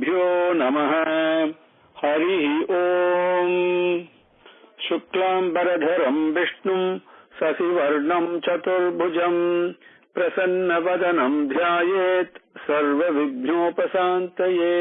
श्रीगुरुभ्यो नमः। हरिः ओम्। शुक्लाम्बरधरम् विष्णुम् शशिवर्णम् चतुर्भुजम् प्रसन्नवदनम् ध्यायेत् सर्वविघ्नोपशान्तये।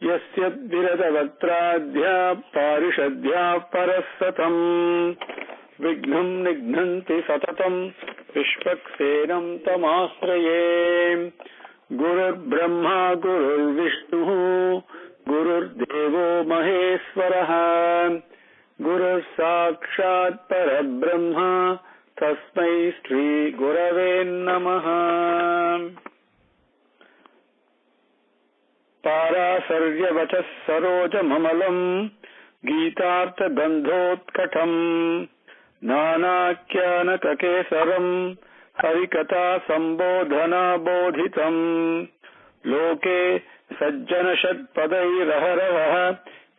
यस्य विरतवक्त्राद्या पारिषद्या परस्सतम् विघ्नम् निघ्नन्ति सततम् विश्वक्सेनम् तमाश्रये। गुरुर्ब्रह्मा गुरुर्विष्णुः गुरुर्देवो महेश्वरः गुरुर्साक्षात् परब्रह्म तस्मै श्रीगुरवे नमः। पाराशर्यवचः सरोजममलम् गीतार्थगन्धोत्कटम् नानाख्यानककेसरम् हरिकथा संबोधना बोधितम्। लोके सज्जनषट्पदैरहरवः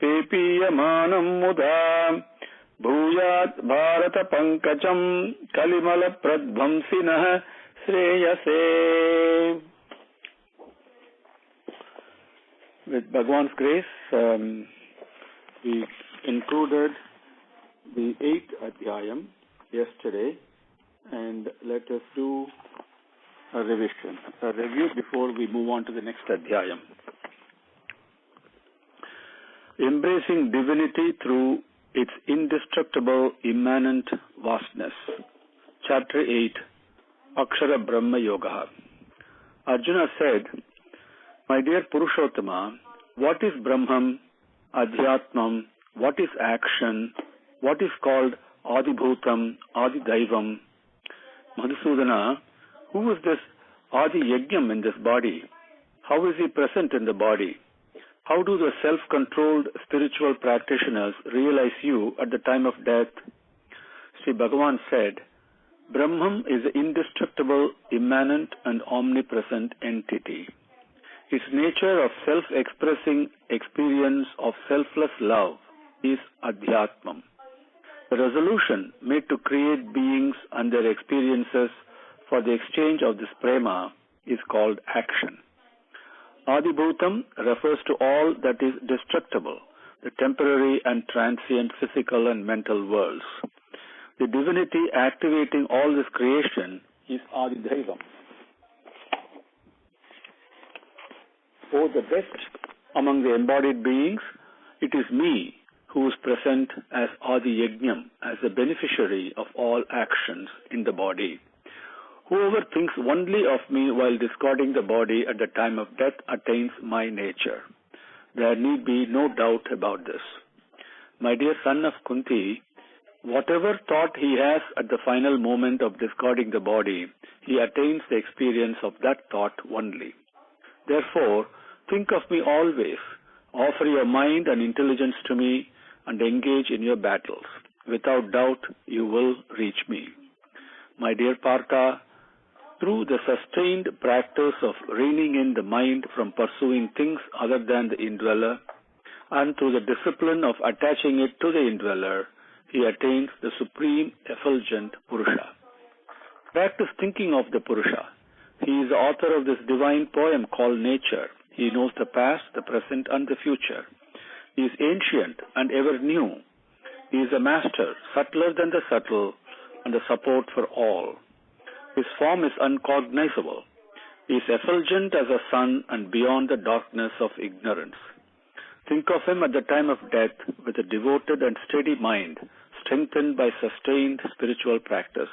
पेपीयमानम् मुदा भूयात् Bharat पंकजम् कलिमलप्रध्वंसिनः श्रेयसे। With Bhagwan's grace, we included the 8th Adhyayam yesterday, and let us do a review before we move on to the next Adhyayam. Embracing divinity through its indestructible immanent vastness. Chapter 8, Akshara Brahma Yoga. Arjuna said, "My dear Purushottama, what is Brahman, Adhyatmam, what is action, what is called Adibhutam, Adidaivam?" Madhusudana, who is this Adi Yajnam in this body? How is he present in the body? How do the self-controlled spiritual practitioners realize you at the time of death? Sri Bhagavan said, Brahman is an indestructible, immanent and omnipresent entity. Its nature of self-expressing experience of selfless love is Adhyatmam. The resolution made to create beings and their experiences for the exchange of this prema is called action. Adibhutam refers to all that is destructible, the temporary and transient physical and mental worlds. The divinity activating all this creation is Adidaivam. Oh, the best among the embodied beings, it is me who is present as Adi Yajnam, as the beneficiary of all actions in the body. Whoever thinks only of me while discarding the body at the time of death attains my nature. There need be no doubt about this. My dear son of Kunti, whatever thought he has at the final moment of discarding the body, he attains the experience of that thought only. Therefore, think of me always, offer your mind and intelligence to me, and engage in your battles. Without doubt, you will reach me. My dear Partha, through the sustained practice of reining in the mind from pursuing things other than the indweller, and through the discipline of attaching it to the indweller, he attains the supreme effulgent Purusha. Practice thinking of the Purusha. He is the author of this divine poem called Nature. He knows the past, the present, and the future. He is ancient and ever new. He is a master, subtler than the subtle, and a support for all. His form is uncognizable. He is effulgent as a sun and beyond the darkness of ignorance. Think of him at the time of death with a devoted and steady mind, strengthened by sustained spiritual practice.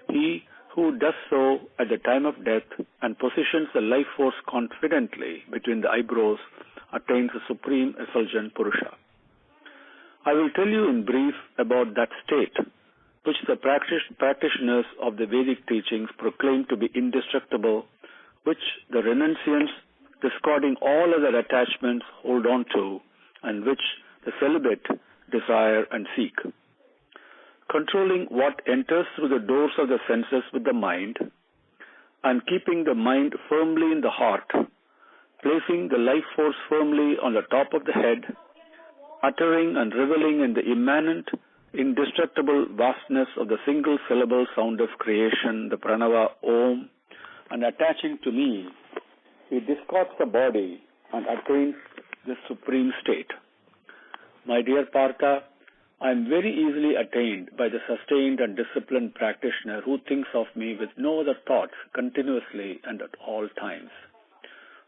He who does so at the time of death and positions the life force confidently between the eyebrows attains the supreme effulgent Purusha. I will tell you in brief about that state which the practitioners of the Vedic teachings proclaim to be indestructible, which the renunciants, discarding all other attachments, hold on to, and which the celibate desire and seek. Controlling what enters through the doors of the senses with the mind, and keeping the mind firmly in the heart, placing the life force firmly on the top of the head, uttering and reveling in the immanent, indestructible vastness of the single syllable sound of creation, the pranava Om, and attaching to me, he discards the body and attains this supreme state. My dear Partha, I am very easily attained by the sustained and disciplined practitioner who thinks of me with no other thoughts continuously and at all times.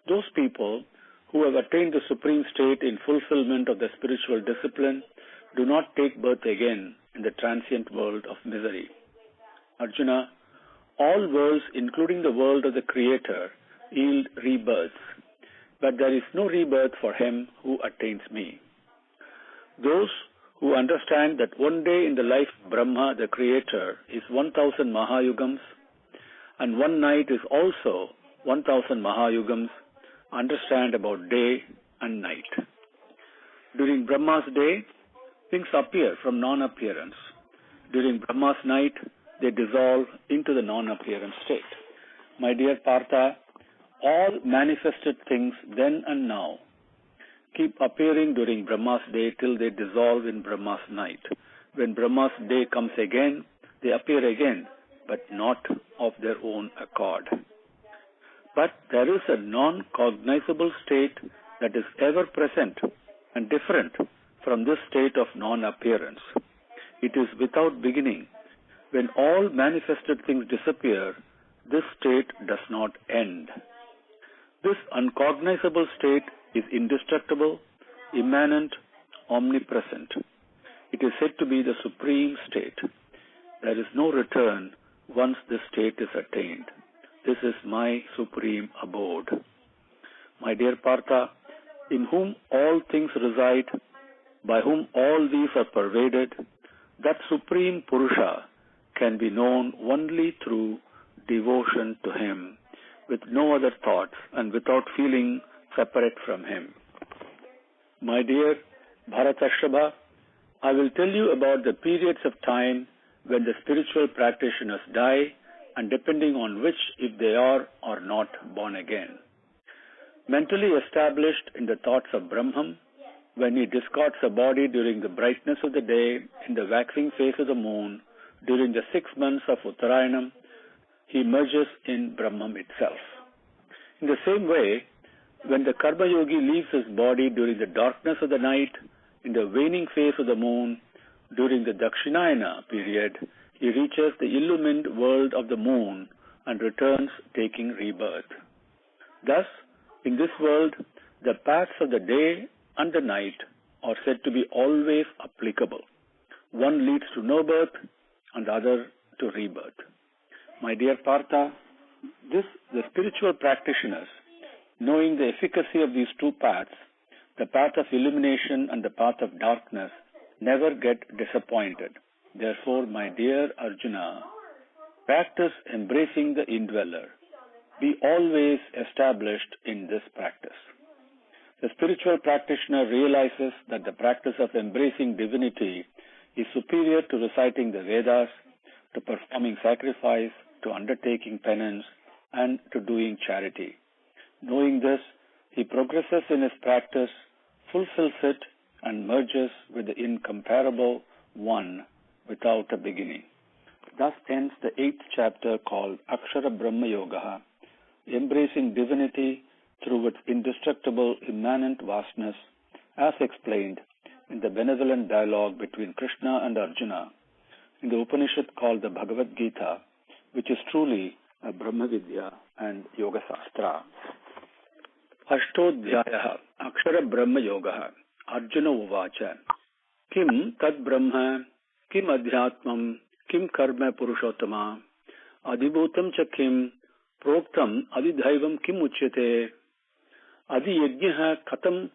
Those people who have attained the supreme state in fulfillment of the spiritual discipline do not take birth again in the transient world of misery. Arjuna, all worlds, including the world of the Creator, yield rebirths, but there is no rebirth for him who attains me. Those who understand that one day in the life of Brahma, the Creator, is 1,000 Mahayugams, and one night is also 1,000 Mahayugams, understand about day and night. During Brahma's day, things appear from non-appearance. During Brahma's night, they dissolve into the non-appearance state. My dear Partha, all manifested things then and now keep appearing during Brahma's day till they dissolve in Brahma's night. When Brahma's day comes again, they appear again, but not of their own accord. But there is a non-cognizable state that is ever present and different from this state of non-appearance. It is without beginning. When all manifested things disappear, this state does not end. This uncognizable state is indestructible, immanent, omnipresent. It is said to be the supreme state. There is no return once this state is attained. This is my supreme abode. My dear Partha, in whom all things reside, by whom all these are pervaded, that supreme Purusha can be known only through devotion to him, with no other thoughts and without feeling separate from him. My dear Bharatashrabha, I will tell you about the periods of time when the spiritual practitioners die and depending on which if they are or not born again. Mentally established in the thoughts of Brahman, when he discards a body during the brightness of the day, in the waxing phase of the moon, during the 6 months of Uttarayanam, he merges in Brahman itself. In the same way, when the Karma Yogi leaves his body during the darkness of the night, in the waning phase of the moon, during the Dakshinayana period, he reaches the illumined world of the moon and returns taking rebirth. Thus, in this world, the paths of the day and the night are said to be always applicable. One leads to no birth and the other to rebirth. My dear Partha, the spiritual practitioners, knowing the efficacy of these two paths, the path of illumination and the path of darkness, never get disappointed. Therefore, my dear Arjuna, practice embracing the indweller. Be always established in this practice. The spiritual practitioner realizes that the practice of embracing divinity is superior to reciting the Vedas, to performing sacrifice, to undertaking penance, and to doing charity. Knowing this, he progresses in his practice, fulfills it, and merges with the incomparable One without a beginning. Thus ends the 8th chapter called Akshara Brahma Yoga, embracing divinity through its indestructible immanent vastness, as explained in the benevolent dialogue between Krishna and Arjuna in the Upanishad called the Bhagavad Gita, which is truly a Brahma Vidya and Yoga Sastra. Ashtodhyaya Akshara Brahma Yoga Arjuna Uvacha Kim Tad Brahma Kim Adhyatmam Kim Karma Purushottama Adibhutam Cha Kim Proktam Adidhaivam Kim Uchyate Adi Yajnaha Katam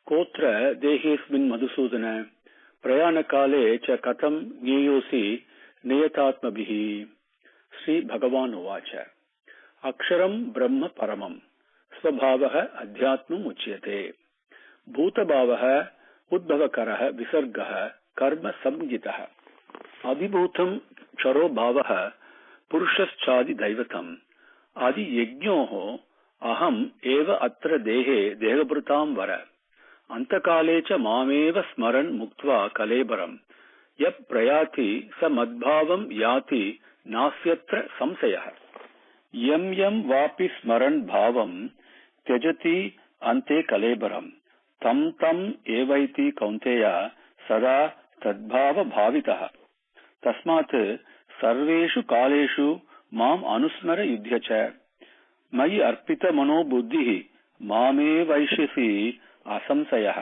Kotra Dehesmin Madhusudana Prayanakale Cha Katam Gyeyosi Niyatatmabhihi. Sri Bhagavan Uvacha Aksharam Brahma Paramam Svabhavaha Adhyatmam Uchyate Bhutabhavaha Udbhavakaraha Visargaha Karma Samgitaha Adibhutam Charo Bhavaha Purushaschadi Daivatam Adi Yajnoho Aham Eva Atra Dehe Dehabrutam Vara Antakalecha Mameva Smaran Muktva Kalebaram Yap Prayati Sa Madbhavam Yati Nasyatra Samsayah Yam Yam Vapi Smaran Bhavam Tejati अन्ते कलेबरम् तम तम एवैति कौन्तेय सदा तद्भाव भावितः तस्मात् सर्वेषु कालेषु माम् अनुस्मर युध्य च मयि अर्पित मनो बुद्धिः मामे वैश्यसि असंशयः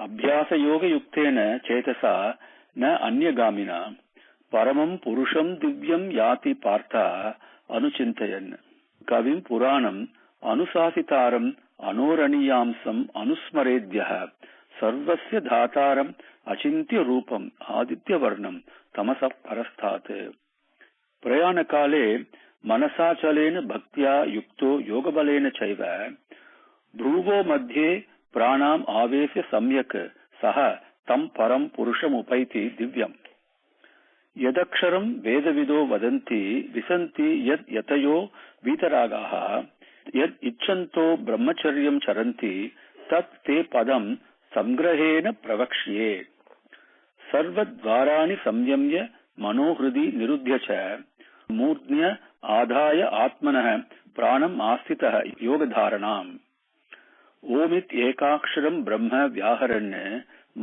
अभ्यास योग युक्तेन चेतसा न अन्यगामिना परमं पुरुषं दिव्यं याति पार्थ अनुचिन्तयन् कविं पुराणम् अनुशासितारम् अनोरणीयांसम् अनुस्मरेद्यः सर्वस्य धातारम् अचिन्त्य रूपम् आदित्यवर्णम् तमसः परस्तात् प्रयाणकाले मनसाचलेन भक्त्या युक्तो योगबलेन चैव भ्रुवो मध्ये प्राणाम् आवेश्य सम्यक् सः तं परं पुरुषमुपैति दिव्यम् यदक्षरं वेदविदो वदन्ति विसन्ति यत् यतयो वीतरागाः यद् इच्छन्तो ब्रह्मचर्यं चरन्ति तत् ते पदं संग्रहेण प्रवक्ष्ये सर्वद्वाराणि संयम्य मनोहृदि निरुध्य च मूर्ध्य आधाय आत्मनः प्राणम् आस्थितः योगधारणाम् ओमित् एकाक्षरं ब्रह्म व्याहरन्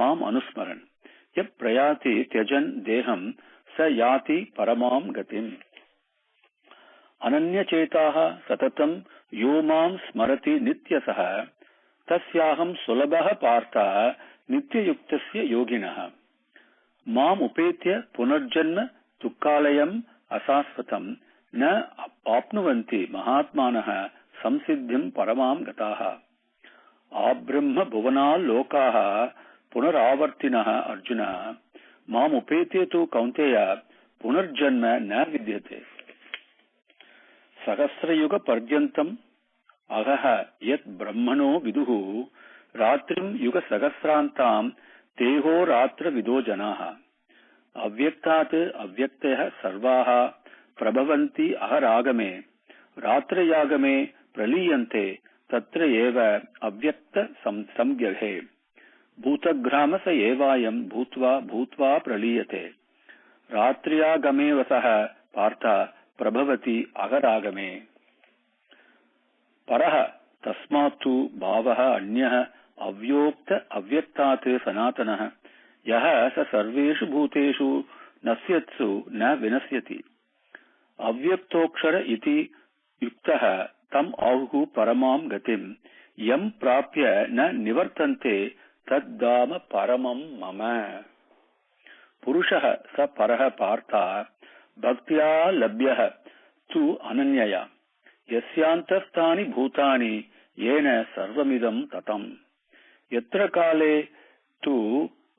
माम् अनुस्मरन् यः प्रयाति त्यजन् देहं स याति परमां गतिम् अनन्यचेताः सततं यो मां स्मरति नित्यसः तस्याहं सुलभः पार्थ नित्ययुक्तस्य योगिनः माम् उपेत्य पुनर्जन्म दुःखालयम् अशाश्वतं न आप्नुवन्ति महात्मानः संसिद्धिं परमां गताः आब्रह्म भुवनाल् लोकाः पुनरावर्तिनः अर्जुन माम् उपेत्य तु कौन्तेय पुनर्जन्म न विद्यते सहस्रयुग पर्यन्तम् अहः यत् ब्रह्मणो विदुः रात्रिं युग सहस्रान्ताम् तेहो रात्र विदो जनाः अव्यक्तात् अव्यक्तयः सर्वाः प्रभवन्ति अहरागमे रात्रयागमे प्रलीयन्ते तत्र एव अव्यक्त संज्ञहे भूतग्राम स एवायम् भूत्वा भूत्वा प्रलीयते रात्र्यागमे वसः पार्थ प्रभवति अहरागमे परः तस्मात्तु भावः अन्यः अव्योक्त अव्यक्तात् सनातनः यः स सर्वेषु भूतेषु नश्यत्सु न विनश्यति अव्यक्तोऽक्षर इति युक्तः तम् आहुः परमां गतिम् यम् प्राप्य न निवर्तन्ते तद्धाम परमं मम पुरुषः स परः पार्थ भक्त्या लभ्यः तु अनन्यया यस्यान्तस्थानि भूतानि येन सर्वमिदं ततम् यत्र काले तु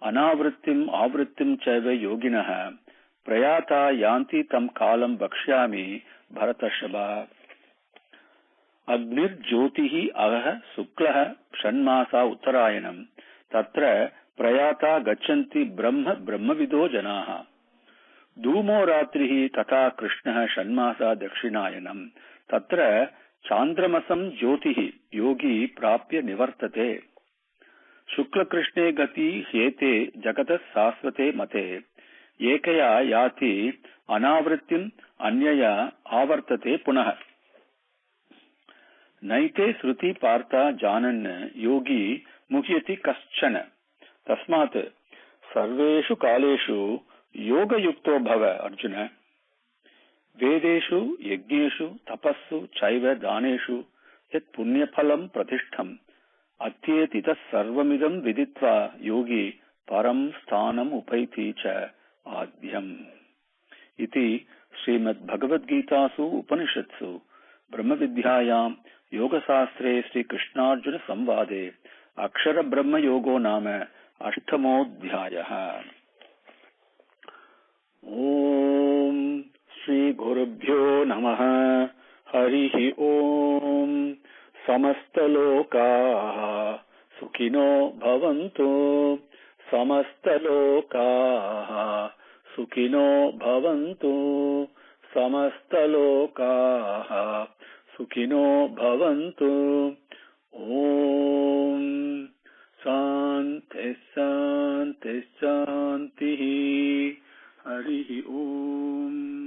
अनावृत्तिम् आवृत्तिं चैव योगिनः प्रयाता यान्ति तं कालं वक्ष्यामि भरतर्षभ अग्निर्ज्योतिः अहः शुक्लः षण्मासा उत्तरायणम् तत्र प्रयाता गच्छन्ति ब्रह्मविदो जनाः धूमो रात्रिः तथा कृष्णः षण्मासा दक्षिणायनम् तत्र चान्द्रमसं ज्योतिः योगी प्राप्य निवर्तते शुक्लकृष्णे गति ह्येते जगतः शाश्वते मते एकया याति अनावृत्तिम् अन्यया आवर्तते पुनः नैते श्रुति पार्था जानन् योगी मुह्यति कश्चन तस्मात् सर्वेषु कालेषु योगयुक्तो भव अर्जुन वेदेषु यज्ञेषु तपस्सु चैव दानेषु यत् पुण्यफलं प्रतिष्ठम् अत्येति तत्सर्वमिदं विदित्वा योगी परं स्थानम् उपैति च आद्यम् इति श्रीमद्भगवद्गीतासु उपनिषत्सु ब्रह्मविद्यायां योगशास्त्रे श्रीकृष्णार्जुन संवादे अक्षर ब्रह्म योगो नाम अष्टमोऽध्यायः। ओम श्री गुरुभ्यो नमः। हरिः ओम। समस्तलोकाः सुखिनो भवन्तु। समस्तलोकाः सुखिनो भवन्तु। समस्तलोकाः सुखिनो भवन्तु। ओम शांति शांति शांति। हरि ओम।